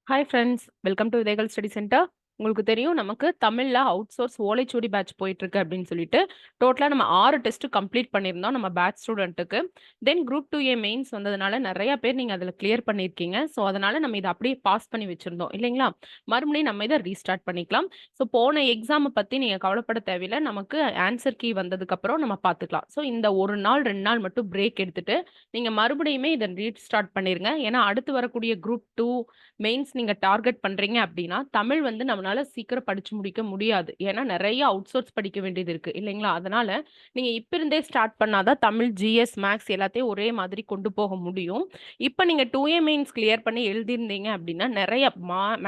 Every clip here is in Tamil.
ஹாய் ஃப்ரெண்ட்ஸ், வெல்கம் டு விதைகள் ஸ்டடி சென்டர். உங்களுக்கு தெரியும் நமக்கு தமிழ்ல அவுட் சோர்ஸ் ஓலைச்சுவடி பேட்ச் போயிட்டு இருக்கு அப்படின்னு சொல்லிட்டு டோட்டலா நம்ம 6 டெஸ்ட் கம்ப்ளீட் பண்ணியிருந்தோம் நம்ம பேட்ச் ஸ்டூடெண்ட்டுக்கு. தென் குரூப் 2A மெயின்ஸ் வந்ததுனால நிறைய பேர் நீங்க அதில் கிளியர் பண்ணியிருக்கீங்க. ஸோ அதனால நம்ம இதை அப்படியே பாஸ் பண்ணி வச்சிருந்தோம் இல்லைங்களா? மறுபடியும் நம்ம இதை ரீஸ்டார்ட் பண்ணிக்கலாம். ஸோ போன எக்ஸாமை பற்றி நீங்கள் கவலைப்பட தேவையில்லை. நமக்கு ஆன்சர் கீ வந்ததுக்கப்புறம் நம்ம பார்த்துக்கலாம். ஸோ இந்த ஒரு நாள் 2 நாள் மட்டும் பிரேக் எடுத்துட்டு நீங்கள் மறுபடியுமே இதை ரீஸ்டார்ட் பண்ணிருங்க. ஏன்னா அடுத்து வரக்கூடிய குரூப் 2 மெயின்ஸ் நீங்க டார்கெட் பண்றீங்க அப்படின்னா தமிழ் வந்து நம்மளால சீக்கிரம் படிச்சு முடிக்க முடியாது. ஏன்னா நிறைய அவுட் சோர்ஸ் படிக்க வேண்டியது இருக்கு இல்லைங்களா? அதனால நீங்க இப்ப இருந்தே ஸ்டார்ட் பண்ணாதான் தமிழ், ஜிஎஸ், மேக்ஸ் எல்லாத்தையும் ஒரே மாதிரி கொண்டு போக முடியும். இப்ப நீங்க 2A மெயின்ஸ் கிளியர் பண்ணி எழுதியிருந்தீங்க அப்படின்னா நிறைய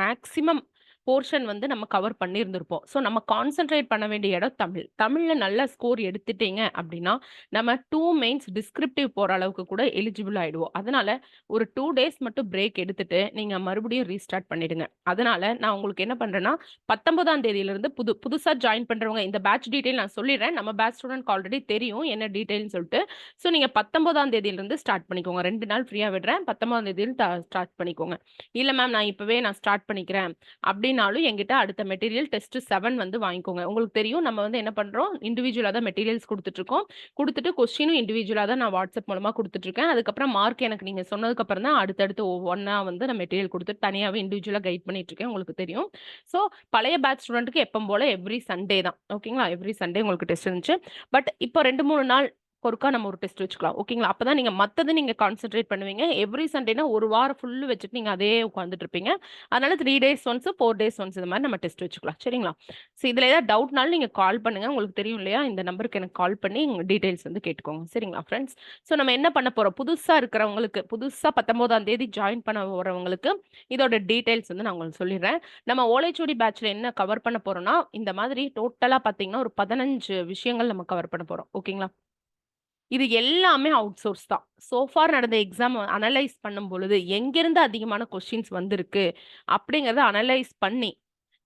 மேக்சிமம் போர்ஷன் வந்து நம்ம கவர் பண்ணியிருந்திருப்போம். ஸோ நம்ம கான்சென்ட்ரேட் பண்ண வேண்டிய இடம் தமிழ். தமிழ்ல நல்ல ஸ்கோர் எடுத்துட்டீங்க அப்படின்னா நம்ம 2 மெயின்ஸ் டிஸ்கிரிப்டிவ் போற அளவுக்கு கூட எலிஜிபிள் ஆயிடுவோம். அதனால ஒரு 2 டேஸ் மட்டும் பிரேக் எடுத்துட்டு நீங்க மறுபடியும் ரீஸ்டார்ட் பண்ணிடுங்க. அதனால நான் உங்களுக்கு என்ன பண்றேன்னா 19ஆம் தேதியிலிருந்து புதுசா ஜாயின் பண்றவங்க இந்த பேட்ச் டீடைல் நான் சொல்லிடுறேன். நம்ம பேட்ச் ஸ்டூடெண்ட்க்கு ஆல்ரெடி தெரியும் என்ன டீடைல்னு சொல்லிட்டு. ஸோ நீங்க 19ஆம் தேதியிலிருந்து ஸ்டார்ட் பண்ணிக்கோங்க. 2 நாள் ஃப்ரீயா விடுறேன். 19ஆம் தேதியில் ஸ்டார்ட் பண்ணிக்கோங்க. இல்ல மேம் நான் இப்பவே ஸ்டார்ட் பண்ணிக்கிறேன் அப்படின்னாலும் என்கிட்ட அடுத்த மெட்டீரியல் டெஸ்ட் 7 வந்து வாங்கிக்கோங்க. உங்களுக்கு தெரியும் நம்ம வந்து என்ன பண்றோம், இண்டிவிஜுவலா தான் மெட்டீரியல்ஸ் கொடுத்துட்டு இருக்கோம். கொடுத்துட்டு கொஸ்டினும் இண்டிவிஜுவலா தான் நான் வாட்ஸ்அப் மூலமா கொடுத்துட்டு இருக்கேன். அதுக்கப்புறம் மார்க் எனக்கு நீங்க சொன்னதுக்கு அப்புறம் தான் அடுத்தடுத்து ஒவ்வொன்னா வந்து நான் மெட்டீரியல் கொடுத்துட்டு தனியாவே இண்டிவிஜுவலா கைட் பண்ணிட்டு இருக்கேன். உங்களுக்கு தெரியும். ஸோ பழைய பேட்ச் ஸ்டூடெண்ட்க்கு எப்பவும் போல எவ்ரி சண்டே தான். ஓகேங்களா? எவ்ரி சண்டே உங்களுக்கு டெஸ்ட் இருந்துச்சு. பட் இப்போ 2, 3 நாள் ஒருக்கா நம்ம ஒரு டெஸ்ட் வச்சுக்கலாம். ஓகேங்களா? அப்பதான் நீங்க மத்தது நீங்க கான்சென்ட்ரேட் பண்ணுவீங்க. எவ்ரி சண்டேனா ஒரு வாரம் ஃபுல்லு வச்சுட்டு நீங்க அதே உட்கார்ந்துட்டு இருப்பீங்க. அதனால 3 டேஸ் ஒன்ஸ், 4 டேஸ் ஒன்ஸ் இந்த மாதிரி நம்ம டெஸ்ட் வச்சுக்கலாம். சரிங்களா? ஸோ இதுல ஏதாவது டவுட்னாலும் நீங்க கால் பண்ணுங்க. உங்களுக்கு தெரியும் இல்லையா? இந்த நம்பருக்கு எனக்கு கால் பண்ணி டீடைல்ஸ் வந்து கேட்டுக்கோங்க. சரிங்களா ஃப்ரெண்ட்ஸ்? ஸோ நம்ம என்ன பண்ண போறோம்? புதுசா இருக்கிறவங்களுக்கு, புதுசா 19ஆம் தேதி ஜாயின் பண்ண போறவங்களுக்கு இதோட டீடைல்ஸ் வந்து நான் உங்களுக்கு சொல்லிடுறேன். நம்ம ஓலைச்சுவடி பேட்ச்ல என்ன கவர் பண்ண போறோம்னா இந்த மாதிரி டோட்டலா பாத்தீங்கன்னா ஒரு 15 விஷயங்கள் நம்ம கவர் பண்ண போறோம். ஓகேங்களா? இது எல்லாமே அவுட் சோர்ஸ் தான். சோஃபார் நடந்த எக்ஸாம் அனலைஸ் பண்ணும் பொழுது எங்கிருந்து அதிகமான கொஸ்டின்ஸ் வந்திருக்கு அப்படிங்கறத அனலைஸ் பண்ணி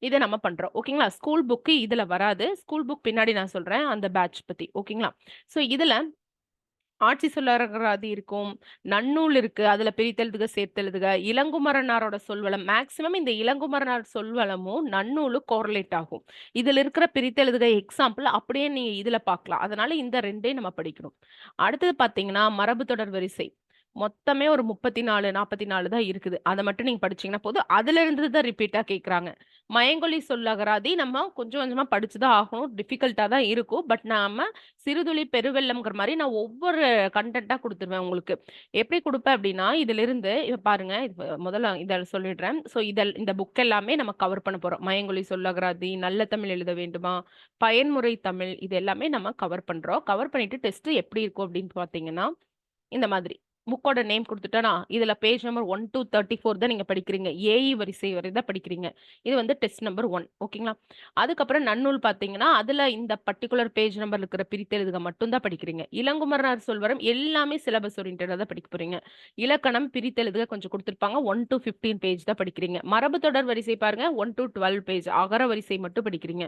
இதை நம்ம பண்றோம். ஓகேங்களா? ஸ்கூல் புக் இதுல வராது. ஸ்கூல் புக் பின்னாடி நான் சொல்றேன் அந்த பேட்ச் பத்தி. ஓகேங்களா? சோ இதுல ஆட்சி சொல்லரகராதி இருக்கும், நன்னூல் இருக்கு, அதுல பிரித்தெழுதுக, சேர்த்தெழுதுக, இளங்குமரனாரோட சொல்வளம். மேக்ஸிமம் இந்த இளங்குமரனார் சொல்வளமும் நன்னூலும் கோரிலேட் ஆகும். இதுல இருக்கிற பிரித்தெழுதுக எக்ஸாம்பிள் அப்படியே நீங்க இதுல பார்க்கலாம். அதனால இந்த 2 நம்ம படிக்கணும். அடுத்தது பாத்தீங்கன்னா மரபு தொடர் வரிசை. மொத்தமே ஒரு 34, 44 தான் இருக்குது. அதை மட்டும் நீங்க படிச்சீங்கன்னா போதும். அதுல இருந்து தான் ரிப்பீட்டா கேக்குறாங்க. மயங்கொலி சொல்லகராதி நம்ம கொஞ்சம் கொஞ்சமா படிச்சுதான் ஆகணும். டிஃபிகல்ட்டா தான் இருக்கும். பட் நாம சிறுதுளி பெருவெள்ளம்ங்கிற மாதிரி நான் ஒவ்வொரு கண்டென்ட்டா கொடுத்துருவேன் உங்களுக்கு. எப்படி கொடுப்பேன் அப்படின்னா இதுல இருந்து பாருங்க, முதல்ல இதை சொல்லிடுறேன். ஸோ இந்த புக் எல்லாமே நம்ம கவர் பண்ண போறோம். மயங்கொலி சொல்லகராதி, நல்ல தமிழ் எழுத வேண்டுமா, பயன்முறை தமிழ், இது எல்லாமே நம்ம கவர் பண்றோம். கவர் பண்ணிட்டு டெஸ்ட் எப்படி இருக்கும் அப்படின்னு பாத்தீங்கன்னா இந்த மாதிரி புக்கோட நேம் கொடுத்துட்டேனா இதுல பேஜ் நம்பர் 1 to 34 தான் நீங்க படிக்கிறீங்க. ஏஇ வரிசை வரை தான் படிக்கிறீங்க. இது வந்து டெஸ்ட் நம்பர் 1. ஓகேங்களா? அதுக்கப்புறம் நன்னூல் பாத்தீங்கன்னா அதுல இந்த பர்டிகுலர் பேஜ் நம்பர் இருக்கிற பிரித்தெழுதுக மட்டும் தான் படிக்கிறீங்க. இளங்குமரனார் சொல்வரம் எல்லாமே சிலபஸ் ஓரியன்டடா தான் படிக்க போறீங்க. இலக்கணம் பிரித்தெழுதுக கொஞ்சம் கொடுத்திருப்பாங்க. 1 to 15 பேஜ் தான் படிக்கிறீங்க. மரபு தொடர் வரிசை பாருங்க 1 to 12 பேஜ் அகர வரிசை மட்டும் படிக்கிறீங்க.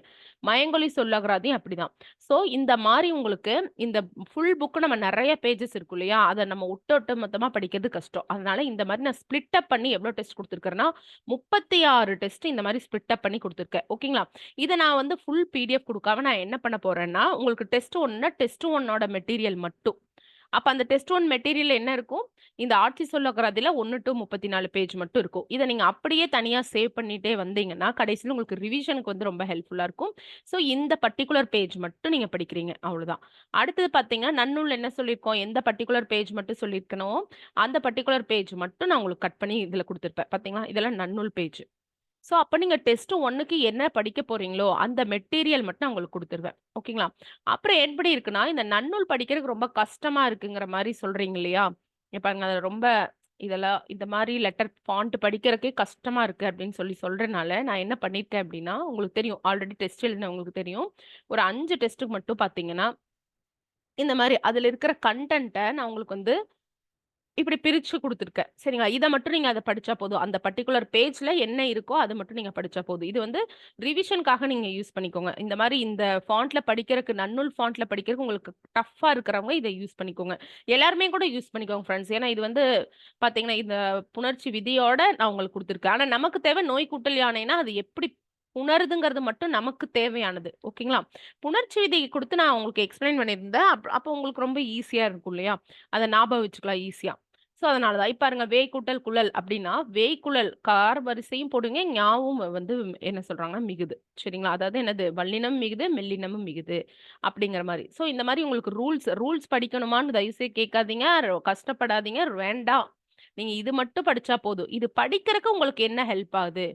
மயங்கொலி சொல்லகராதி அப்படிதான். சோ இந்த மாதிரி உங்களுக்கு இந்த ஃபுல் புக் நம்ம நிறைய பேஜஸ் இருக்கும் இல்லையா? அதை நம்ம ஒட்டு மொத்தமா படிக்கிறது கஷ்டம். அதனால இந்த மாதிரி நான் ஸ்பிளிட் அப் பண்ணி எவ்வளவு டெஸ்ட் கொடுத்திருக்கேன்னா 36 டெஸ்ட் இந்த மாதிரி ஸ்பிளிட் அப் பண்ணி கொடுத்திருக்கேன். ஓகேங்களா? இதை நான் வந்து ஃபுல் பிடிஎஃப் கொடுக்காம நான் என்ன பண்ண போறேன்னா உங்களுக்கு டெஸ்ட் 1னா டெஸ்ட் 1ஓட மெட்டீரியல் மட்டும். அப்ப அந்த டெஸ்ட் 1 மெட்டீரியல் என்ன இருக்கும்? இந்த ஆட்சி சொல்லகராதில 1 to 34 பேஜ் மட்டும் இருக்கும். இதை நீங்க அப்படியே தனியா சேவ் பண்ணிட்டே வந்தீங்கன்னா கடைசியில உங்களுக்கு ரிவிஷனுக்கு வந்து ரொம்ப ஹெல்ப்ஃபுல்லா இருக்கும். சோ இந்த பர்ட்டிகுலர் பேஜ் மட்டும் நீங்க படிக்கிறீங்க. அவ்வளவுதான். அடுத்தது பாத்தீங்கன்னா நன்னூல் என்ன சொல்லியிருக்கோம்? எந்த பர்ட்டிகுலர் பேஜ் மட்டும் சொல்லியிருக்கணும் அந்த பர்ட்டிகுலர் பேஜ் மட்டும் நான் உங்களுக்கு கட் பண்ணி இதுல கொடுத்திருப்பேன். பாத்தீங்களா? இதெல்லாம் நன்னூல் பேஜ். சோ அப்ப நீங்க டெஸ்ட் 1க்கு என்ன படிக்க போறீங்களோ அந்த மெட்டீரியல் மட்டும் நான் உங்களுக்கு கொடுத்துருவேன். ஓகேங்களா? அப்புறம் எப்படி இருக்குன்னா இந்த நன்னூல் படிக்கிறதுக்கு ரொம்ப கஷ்டமா இருக்குங்கிற மாதிரி சொல்றீங்க இல்லையா? இப்ப பாருங்க அது ரொம்ப இதெல்லாம் இந்த மாதிரி லெட்டர் ஃபாண்ட் படிக்கிறதுக்கே கஷ்டமா இருக்கு அப்படின்னு சொல்றனால நான் என்ன பண்ணிருக்கேன் அப்படின்னா உங்களுக்கு தெரியும் ஆல்ரெடி டெஸ்ட் எழுதினவங்களுக்கு தெரியும். ஒரு 5 டெஸ்ட்டுக்கு மட்டும் பாத்தீங்கன்னா இந்த மாதிரி அதுல இருக்கிற கண்டென்ட்டை நான் உங்களுக்கு வந்து இப்படி பிரிச்சு குடுத்துருக்கேன். சரிங்களா? இத மட்டும் நீங்க அத படிச்சா போதும். அந்த பர்ட்டிகுலர் பேஜ்ல என்ன இருக்கோ அத மட்டும் நீங்க படிச்சா போதும். இது வந்து ரிவிஷன்க்காக நீங்க யூஸ் பண்ணிக்கோங்க. இந்த மாரி இந்த ஃபாண்ட்ல படிக்கிறக்கு நன்னூல் ஃபாண்ட்ல படிக்கிறக்கு உங்களுக்கு டஃப்பா இருக்கிறவங்க இத யூஸ் பண்ணிக்கோங்க. எல்லாருமே கூட யூஸ் பண்ணிக்கோங்க ஃபிரெண்ட்ஸ். ஏன்னா இது வந்து பாத்தீங்கன்னா, இந்த புணர்ச்சி விதியோட நான் உங்களுக்கு குடுத்துருக்கேன். ஆனா நமக்கு தேவை நோய் கூட்டல் யானைன்னா, அது எப்படி உணருதுங்கிறது மட்டும் நமக்கு தேவையானது. ஓகேங்களா? புணர்ச்சி விதி குடுத்து நான் உங்களுக்கு எக்ஸ்ப்ளைன் பண்ணியிருந்தேன். அப்ப உங்களுக்கு ரொம்ப ஈஸியா இருக்கும் இல்லையா? அத ஞாபகம் வச்சுக்கலாம் ஈஸியா. சோ அதனால தான். இப்ப பாருங்க வேய் கூட்டல் குழல் அப்டின்னா, வேய் குழல் கார் வரிசையும் போடுங்க. ஞாவும் வந்து என்ன சொல்றாங்கன்னா மிகுது. சரிங்களா? அதாவது என்னது வல்லினம் மிகுது, மெல்லினமும் மிகுது அப்படிங்கிற மாரி. சோ இந்த மாரி உங்களுக்கு ரூல்ஸ் படிக்கணுமான்னு தயவு செய்து கேட்காதீங்க. கஷ்டப்படாதீங்க. வேண்டாம். நீங்க இது மட்டும் படிச்சா போதும். இது படிக்கிறக்கு உங்களுக்கு என்ன ஹெல்ப் ஆகுது?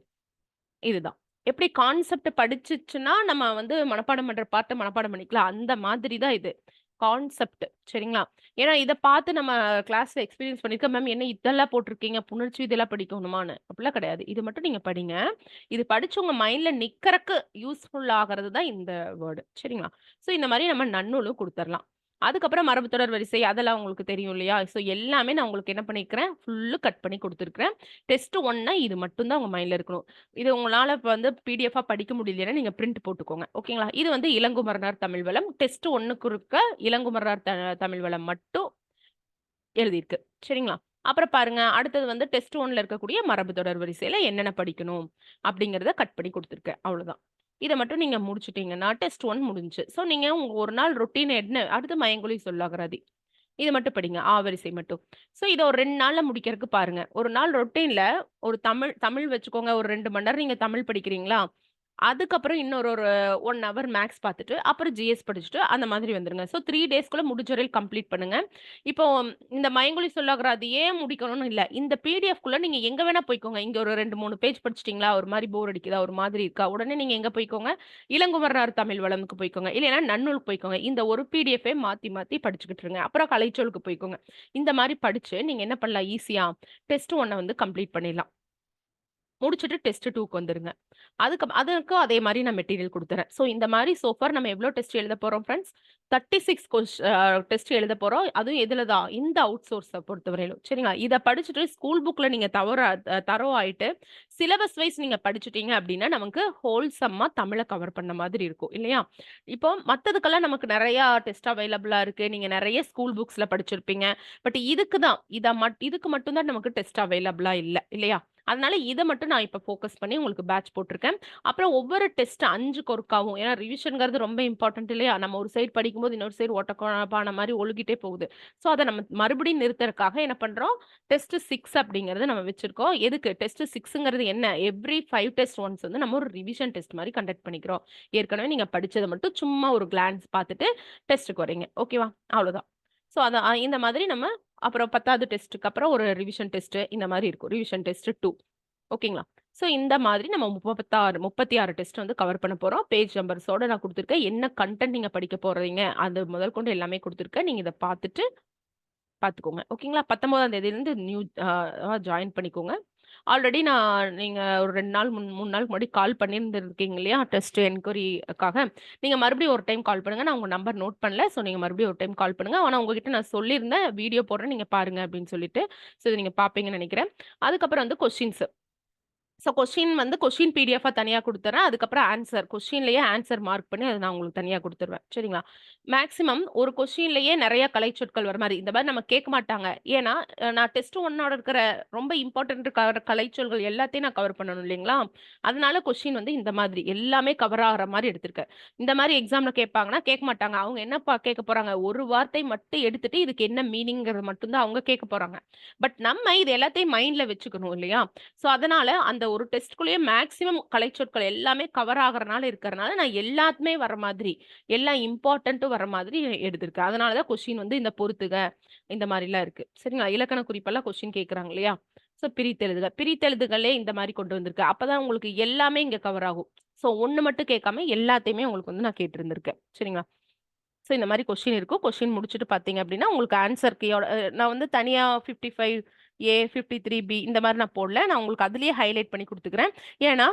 இதுதான். எப்படி கான்செப்ட் படிச்சுச்சுன்னா, நம்ம வந்து மனப்பாடம் பண்ற பார்ட்ட மனப்பாடம் பண்ணிக்கலாம். அந்த மாதிரி தான் இது. கான்செப்ட் சரிங்களா? ஏன்னா இத பார்த்து நம்ம கிளாஸ்ல எக்ஸ்பீரியன்ஸ் பண்ணியிருக்கோம். மேம் என்ன இதெல்லாம் போட்டிருக்கீங்க? புணர்ச்சி இதெல்லாம் படிக்கணுமான்னு. அப்படிலாம் கிடையாது. இது மட்டும் நீங்க படிங்க. இது படிச்சு உங்க மைண்ட்ல நிக்கறக்கு யூஸ்ஃபுல் ஆகுறது தான் இந்த வேர்ட். சரிங்களா? சோ இந்த மாரி நம்ம நன்னூலும் குடுத்துரலாம். அதுக்கப்புறம் மரபுத்தொடர் வரிசை அதெல்லாம் உங்களுக்கு தெரியும் இல்லையா? சோ எல்லாமே நான் உங்களுக்கு என்ன பண்ணியிருக்கிறேன், ஃபுல்லு கட் பண்ணி குடுத்துருக்கிறேன். டெஸ்ட் 1னா இது மட்டும் தான் உங்க மைண்ட்ல இருக்கணும். இது உங்களால இப்ப வந்து பிடிஎஃப்பா படிக்க முடியலைன்னா, நீங்க பிரிண்ட் போட்டுக்கோங்க. ஓகேங்களா? இது வந்து இளங்குமரனார் தமிழ் வளம். டெஸ்ட் 1க்கு இருக்க இளங்குமரனார் தமிழ் வளம் மட்டும் எழுதியிருக்கு. சரிங்களா? அப்புறம் பாருங்க, அடுத்தது வந்து டெஸ்ட் 1ல இருக்கக்கூடிய மரபு தொடர் வரிசையில என்னென்ன படிக்கணும் அப்படிங்கிறத கட் பண்ணி குடுத்துருக்கேன். அவ்வளோதான். இத மட்டும் நீங்க முடிச்சுட்டீங்கன்னா, டெஸ்ட் 1 முடிஞ்சுச்சு. ஸோ நீங்க உங்க ஒரு நாள் ரொட்டீன் என்ன அடுத்து மயங்கொலி சொல்லாகராதி. இது மட்டும் படிங்க. ஆ வரிசை மட்டும். ஸோ இத ஒரு 2 நாள்ல முடிக்கிறதுக்கு பாருங்க. ஒரு நாள் ரொட்டீன்ல ஒரு தமிழ் தமிழ் வச்சுக்கோங்க. ஒரு 2 மணி நேரம் நீங்க தமிழ் படிக்கிறீங்களா? அதுக்கப்புறம் இன்னொரு ஒரு 1 ஹவர் மேத்ஸ் பார்த்துட்டு, அப்புறம் ஜிஎஸ் படிச்சுட்டு அந்த மாதிரி வந்துருங்க. ஸோ 3 டேஸ்க்குள்ள முடிஞ்ச வரையும் கம்ப்ளீட் பண்ணுங்க. இப்போ இந்த மயங்கொலி சொல்லாகராதியே முடிக்கணும்னு இல்ல. இந்த பிடிஎஃப்குள்ள நீங்க எங்க வேணா போய்க்கோங்க. இங்க ஒரு 2, 3 பேஜ் படிச்சுட்டீங்களா? ஒரு மாரி போர் அடிக்குதா? ஒரு மாதிரி இருக்கா? உடனே நீங்க எங்க போய்க்கோங்க? இளங்குமரனார் தமிழ் வளம்க்கு போய்க்கோங்க. இல்லைன்னா நன்னூலுக்கு போய்க்கோங்க. இந்த ஒரு பிடிஎஃப்பே மாத்தி மாத்தி படிச்சுக்கிட்டு இருங்க. அப்புறம் கலைச்சொல்லுக்கு போய்க்கோங்க. இந்த மாரி படிச்சு நீங்க என்ன பண்ணலாம் ஈஸியா டெஸ்ட் 1 வந்து கம்ப்ளீட் பண்ணிடலாம். முடிச்சுட்டு டெஸ்ட் 2க்கு வந்துருங்க. அதுக்கும் அதே மாரி நான் மெட்டீரியல் குடுத்துறேன். ஸோ இந்த மாரி சோ ஃபார் நம்ம எவ்ளோ டெஸ்ட் எழுத போறோம் ஃபிரெண்ட்ஸ்? 36 டெஸ்ட் எழுத போறோம். அதுவும் எதுல தான்? இந்த அவுட்சோர்ஸ பொறுத்தவரையிலும். சரிங்களா? இத படிச்சுட்டு ஸ்கூல் புக்ல நீங்க தரோவ் ஆயிட்டு, சிலபஸ் வைஸ் நீங்க படிச்சுட்டீங்க அப்டின்னா, நமக்கு ஹோல்சம்மா தமிழ கவர் பண்ண மாதிரி இருக்கும். இல்லையா? இப்போ மத்ததுக்கெல்லாம் நமக்கு நெறையா டெஸ்ட் அவைலபிளா இருக்கு. நீங்க நெறைய ஸ்கூல் புக்ஸ்ல படிச்சிருப்பீங்க. பட் இதுக்கு தான் இதுக்கு மட்டும் தான் நமக்கு டெஸ்ட் அவைலபிளா இல்ல. இல்லையா? அதனால இத மட்டும் நான் இப்ப ஃபோக்கஸ் பண்ணி உங்களுக்கு பேட்ச் போட்டுருக்கேன். அப்புறம் ஒவ்வொரு டெஸ்ட் 5க்கு ஒருக்காவும். ஏன்னா ரிவிஷன்ங்கிறது ரொம்ப இம்பார்ட்டன்ட் இல்லையா? நம்ம ஒரு சைடு படிக்கும்போது இன்னொரு சைடு ஓட்டப்பான மாரி ஒழுகிட்டே போகுது. ஸோ அத நம்ம மறுபடியும் நிறுத்தறக்காக என்ன பண்றோம்? டெஸ்ட் 6 அப்படிங்கிறத நம்ம வச்சிருக்கோம். எதுக்கு? டெஸ்ட் 6ங்கிறது என்ன? எவ்ரி 5 டெஸ்ட் ஒன்ஸ் வந்து நம்ம ஒரு ரிவிஷன் டெஸ்ட் மாரி கண்டக்ட் பண்ணிக்கிறோம். ஏற்கனவே நீங்க படிச்சத மட்டும் சும்மா ஒரு கிளான்ஸ் பார்த்துட்டு டெஸ்ட்க்கு வரீங்க. ஓகேவா? அவ்வளோதான். ஸோ அத இந்த மாதிரி நம்ம அப்புறம் 10வது டெஸ்ட்டுக்கு அப்புறம் ஒரு ரிவிஷன் டெஸ்ட் இந்த மாரி இருக்கும். ரிவிஷன் டெஸ்ட் 2 ஓகேங்களா? ஸோ இந்த மாதிரி நம்ம 36 டெஸ்ட் வந்து கவர் பண்ண போறோம். பேஜ் நம்பர்ஸோட நான் குடுத்துருக்கேன். என்ன கன்டென்ட் நீங்க படிக்க போறீங்க, அது முதல் கொண்டு எல்லாமே குடுத்துருக்கேன். நீங்க இத பார்த்துட்டு பார்த்துக்கோங்க. ஓகேங்களா? 19ஆம் தேதியிலருந்து நியூ ஜாயின் பண்ணிக்கோங்க. ஆல்ரெடி நீங்க ஒரு 2 நாள் 3 நாளுக்கு முன்னாடி கால் பண்ணியிருந்திருக்கீங்க இல்லையா? டெஸ்ட் என்குயரிக்காக. நீங்க மறுபடியும் ஒரு டைம் கால் பண்ணுங்க. நான் உங்க நம்பர் நோட் பண்ணல. ஸோ நீங்க மறுபடியும் ஒரு டைம் கால் பண்ணுங்க. ஆனா உங்ககிட்ட நான் சொல்லியிருந்தேன். வீடியோ போடுறேன். நீங்க பாருங்க அப்படின்னு சொல்லிட்டு. ஸோ இத நீங்க பார்ப்பீங்கன்னு நெனைக்கிறேன். அதுக்கப்புறம் வந்து கொஸ்டின்ஸ். ஸோ கொஸ்டின் பிடிஎஃப்பா தனியா குடுத்துர்றேன். அதுக்கப்புறம் கொஸ்டின்லயே ஆன்சர் மார்க் பண்ணி அத நான் உங்களுக்கு தனியா குடுத்துருவேன். சரிங்களா? மேக்ஸிமம் ஒரு கொஸ்டின்லயே நெறைய கலைச்சொற்கள் வர மாரி, இந்த மாரி நம்ம கேட்க மாட்டாங்க. ஏன்னா, நான் டெஸ்ட் 1ஓட இருக்கிற ரொம்ப இம்பார்ட்டன்ட் கலைச்சொற்கள் எல்லாத்தையும் நான் கவர் பண்ணணும் இல்லைங்களா? அதனால கொஸ்டின் வந்து இந்த மாதிரி எல்லாமே கவர் ஆகுற மாரி எடுத்திருக்கேன். இந்த மாரி எக்ஸாம்ல கேட்பாங்கன்னா, கேட்க மாட்டாங்க. அவங்க என்னப்பா கேட்க போறாங்க? ஒரு வார்த்தை மட்டும் எடுத்துட்டு இதுக்கு என்ன மீனிங்கிறத மட்டும் தான் அவங்க கேட்க போறாங்க. பட் நம்ம இது எல்லாத்தையும் மைண்ட்ல வச்சுக்கணும் இல்லையா? ஸோ அதனால அந்த ஒரு டெஸ்ட்குள்ளேயே மேக்ஸிமம் கலைச்சொற்கள் எல்லாமே கவர் இருக்கறனால நான் எல்லாத்துமே வர மாதிரி, எல்லா இம்பார்ட்டன்ட்டும் வர மாதிரி எடுத்திருக்கேன். அதனால தான் கொஸ்டின் வந்து இந்த பொறுத்துக, இந்த மாரிலாம் இருக்கு. சரிங்களா? இலக்கண குறிப்பெல்லாம் கொஸ்டின் கேட்கறாங்க இல்லையா? ஸோ பிரித்தெழுதுக. பிரித்தெழுதுகளே இந்த மாரி கொண்டு வந்திருக்கேன். அப்பதான் உங்களுக்கு எல்லாமே இங்க கவர் ஆகும். ஸோ 1 மட்டும் கேட்காம எல்லாத்தையுமே உங்களுக்கு வந்து நான் கேட்டிருந்திருக்கேன். சரிங்களா? ஸோ இந்த மாரி கொஸ்டின் இருக்கும். கொஸ்டின் முடிச்சுட்டு பார்த்தீங்க அப்டின்னா, உங்களுக்கு ஆன்சர் கீயோட நான் வந்து தனியா 55 A53B இந்த மாதிரி நான் போடல. நான் உங்களுக்கு அதிலேயே ஹைலைட் பண்ணி குடுத்துக்கிறேன். ஏன்னா,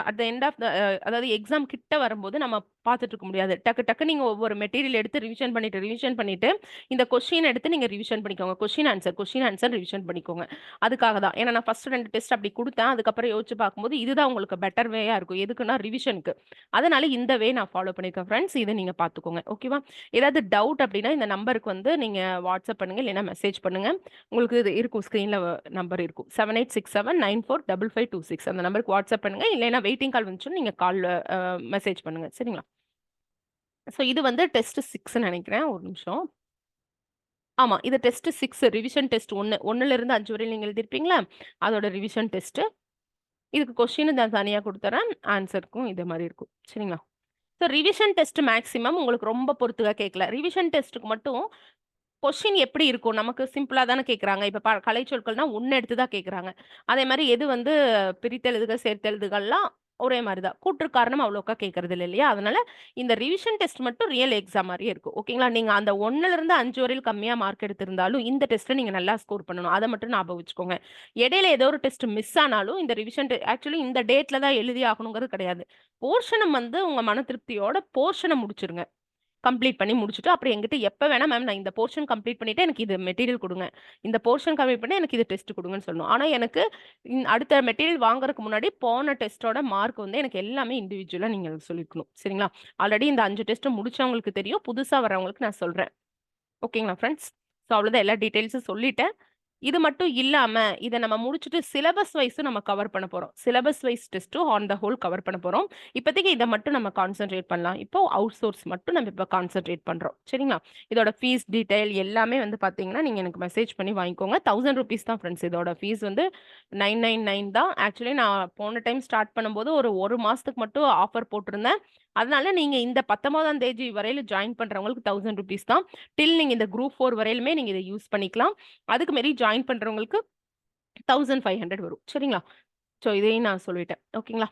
at the end of the அதாவது எக்ஸாம் கிட்ட வரும்போது நம்ம பார்த்துட்டு இருக்க முடியாது. டக்கு டக்கு நீங்க ஒவ்வொரு மெட்டீரியல் எடுத்து ரிவிஷன் பண்ணிட்டு, இந்த கொஸ்டின் எடுத்து நீங்க ரிவிஷன் பண்ணிக்கோங்க. கொஸ்டின் ஆன்சர் ரிவிஷன் பண்ணிக்கோங்க. அதுக்காக தான். ஏன்னா நான் ஃபர்ஸ்ட் 2 டெஸ்ட் அப்படி குடுத்தேன். அதுக்கப்புறம் யோசிச்சு பார்க்கும்போது, இதுதான் உங்களுக்கு பெட்டர் வேயா இருக்கும். எதுக்குன்னா ரிவிஷனுக்கு. அதனால இந்த வே நான் ஃபாலோ பண்ணியிருக்கேன் ஃபிரெண்ட்ஸ். இத நீங்க பார்த்துக்கோங்க. ஓகேவா? ஏதாவது டவுட் அப்படின்னா இந்த நம்பருக்கு வந்து நீங்க வாட்ஸ்அப் பண்ணுங்க. இல்லைன்னா மெசேஜ் பண்ணுங்க. உங்களுக்கு இது இருக்கும் ஸ்க்ரீன்ல நம்பர் இருக்கும். 7867945526 அந்த நம்பருக்கு வாட்ஸ்அப் பண்ணுங்க. இல்லைன்னா வெயிட்டிங் கால் வந்துச்சுன்னா நீங்க கால்ல மெசேஜ் பண்ணுங்க. சரிங்களா? ஸோ இது வந்து டெஸ்ட் 6ன்னு நெனைக்கிறேன். ஒரு நிமிஷம். ஆமா. இது டெஸ்ட் 6 ரிவிஷன் டெஸ்ட் 1. 1லிருந்து 5 வரையும் நீங்க எழுதியிருப்பீங்களா? அதோட ரிவிஷன் டெஸ்ட். இதுக்கு கொஸ்டின் நான் தனியா குடுத்துர்றேன். ஆன்சருக்கும் இதே மாரி இருக்கும். சரிங்களா? ஸோ ரிவிஷன் டெஸ்ட் மேக்ஸிமம் உங்களுக்கு ரொம்ப பொறுத்துக்க கேட்கல. ரிவிஷன் டெஸ்ட்க்கு மட்டும் கொஸ்டின் எப்படி இருக்கும்? நமக்கு சிம்பிளா தானே கேட்குறாங்க. இப்ப கலைச்சொற்கள்னா 1 எடுத்து தான் கேட்குறாங்க. அதே மாரி எது வந்து பிரித்தெழுதுக, சேர்த்தெழுதுகள்லாம் ஒரே மாரி தான். கூற்று காரணம் அவ்வளோக்கா கேட்கறது இல்லையா? அதனால இந்த ரிவிஷன் டெஸ்ட் மட்டும் ரியல் எக்ஸாம் மாரியே இருக்கும். ஓகேங்களா? நீங்க அந்த 1லிருந்து 5 வரையிலும் கம்மியா மார்க் எடுத்திருந்தாலும், இந்த டெஸ்ட்ல நீங்க நல்லா ஸ்கோர் பண்ணணும். அத மட்டும் ஞாபகம் வச்சுக்கோங்க. இடையில ஏதோ ஒரு டெஸ்ட் மிஸ் ஆனாலும், இந்த ரிவிஷன் ஆக்சுவலி இந்த டேட்ல தான் எழுதி ஆகணுங்கிறது கிடையாது. போர்ஷன வந்து உங்க மன திருப்தியோட போர்ஷன முடிச்சுருங்க. கம்ப்ளீட் பண்ணி முடிச்சுட்டு, அப்புறம் என்கிட்ட எப்ப வேணா மேம் நான் இந்த போர்ஷன் கம்ப்ளீட் பண்ணிட்டேன். எனக்கு இது மெட்டீரியல் குடுங்க. இந்த போர்ஷன் கம்ப்ளீட் பண்ணி எனக்கு இது டெஸ்ட் குடுங்கன்னு சொல்லணும். ஆனா எனக்கு அடுத்த மெட்டீரியல் வாங்குறதுக்கு முன்னாடி போன டெஸ்ட்டோட மார்க் வந்து எனக்கு எல்லாமே இண்டிவிஜுவலா நீங்க எனக்கு சொல்லியிருக்கணும். சரிங்களா? ஆல்ரெடி இந்த 5 டெஸ்ட் முடிச்சவங்களுக்கு தெரியும். புதுசா வரவங்களுக்கு நான் சொல்றேன். ஓகேங்களா ஃப்ரெண்ட்ஸ்? ஸோ அவ்வளோதான் எல்லா டீட்டெயில்ஸும் சொல்லிட்டேன். இது மட்டும் இல்லாம, இத நம்ம முடிச்சுட்டு சிலபஸ் வைஸும் நம்ம கவர் பண்ண போறோம். சிலபஸ் வைஸ் டெஸ்ட்டும் ஆன் த ஹோல் கவர் பண்ண போறோம். இப்போதைக்கு இத மட்டும் நம்ம கான்சன்ட்ரேட் பண்ணலாம். இப்போ அவுட் சோர்ஸ் மட்டும் நம்ம இப்ப கான்சன்ட்ரேட் பண்றோம். சரிங்களா? இதோட ஃபீஸ் டீட்டெயில் எல்லாமே வந்து பார்த்தீங்கன்னா, நீங்க எனக்கு மெசேஜ் பண்ணி வாங்கிக்கோங்க. ₹1000 தான் ஃப்ரெண்ட்ஸ் இதோட ஃபீஸ் வந்து 999 தான். ஆக்சுவலி நான் போன டைம் ஸ்டார்ட் பண்ணும்போது ஒரு 1 மாசத்துக்கு மட்டும் ஆஃபர் போட்டிருந்தேன். அதனால நீங்க இந்த 19ஆம் தேதி வரையில ஜாயின் பண்றவங்களுக்கு ₹1000 தான். டில் நீங்க இந்த குரூப் 4 வரையிலுமே நீங்க இத யூஸ் பண்ணிக்கலாம். அதுக்கு மீறி ஜாயின் பண்றவங்களுக்கு 1500 வரும். சரிங்களா? ஸோ இதையும் நான் சொல்லிட்டேன். ஓகேங்களா?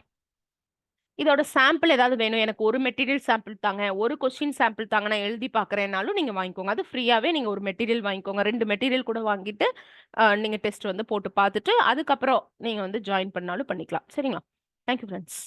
இதோட சாம்பிள் ஏதாவது வேணும். எனக்கு ஒரு மெட்டீரியல் சாம்பிள் தாங்க. ஒரு கொஸ்டின் சாம்பிள் தாங்க. நான் எழுதி பார்க்குறேன்னாலும் நீங்க வாங்கிக்கோங்க. அது ஃப்ரீயாவே நீங்க ஒரு மெட்டீரியல் வாங்கிக்கோங்க. 2 மெட்டீரியல் கூட வாங்கிட்டு, நீங்க டெஸ்ட் வந்து போட்டு பார்த்துட்டு, அதுக்கப்புறம் நீங்க வந்து ஜாயின் பண்ணாலும் பண்ணிக்கலாம். சரிங்களா? Thank you friends.